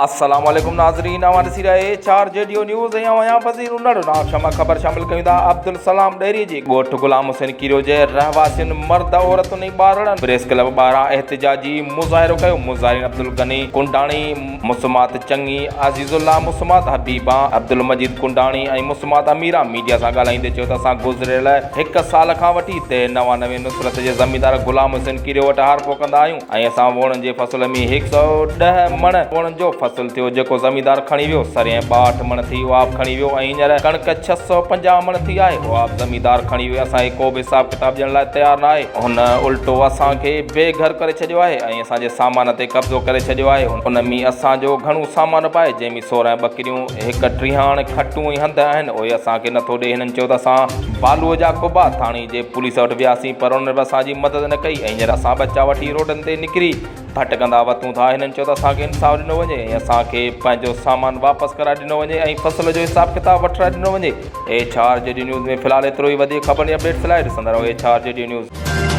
अस्सलाम वालेकुम नाज़रीन, हमारे सिराए 4 जेडीओ न्यूज़ यहाँ फज़ीर उन्नड़ नाम शमा ख़बर शामिल कयूं था। अब्दुल सलाम डेरी जी ॻोठ गुलाम हुसैन कीरो जे रहवासियुनि मर्द औरतुनि ॿारनि प्रेस क्लब ॿाहिरां एहतिजाजी मुज़ाहिरो कयो। मुज़ाहिरीन अब्दुल गनी कुंडाणी, मुस्मात चंगी, अज़ीज़ुल्लाह मुस्मात हबीबा, अब्दुल मजीद कुंडाणी ऐं मुस्मात अमीरा मीडिया सां ॻाल्हाईंदे चयो त असां गुज़िरियल 1 साल खां वठी 99 नुसरत जे ज़मींदार गुलाम हुसैन कीरो वटि हारपो कंदा आहियूं ऐं असां वोणनि जे फसल में 110 मण वोणनि जो फसल थियो जेको ज़मींदार खणी वियो। सरे 62 मण थी उहा खणी वियो ऐं हींअर कणिक 650 मण थी आहे उहा ज़मींदार खणी वियो। असांखे को बि हिसाब किताब ॾियण लाइ तयारु न आहे। हुन उल्टो असांखे बेघर करे छॾियो आहे ऐं असांजे सामान ते कब्ज़ो करे छॾियो आहे। हुन में असांजो घणो सामान बि आहे जंहिंमें 16 बकरियूं, 1 टीहाण खटूं ऐं हंध आहिनि। उहे असांखे नथो ॾिए। हिननि चयो त असां बालूअ जा कुबा थाणे जे पुलिस वटि वियासीं पर हुन बि असांजी मदद न कई ऐं हींअर असां बचा वठी रोडनि ते निकिरी भटकंदा वतूं था। हिननि चयो त असांखे इंसाफ़ ॾिनो वञे ऐं असांखे पंहिंजो सामान वापसि कराए ॾिनो वञे ऐं फसल जो हिसाब किताब वठाए ॾिनो वञे। HR जेडी न्यूज़ में फ़िलहालु एतिरो ई। वधीक ख़बर या अपडेट्स लाइ ॾिसंदा रहो HR जेडी न्यूज़।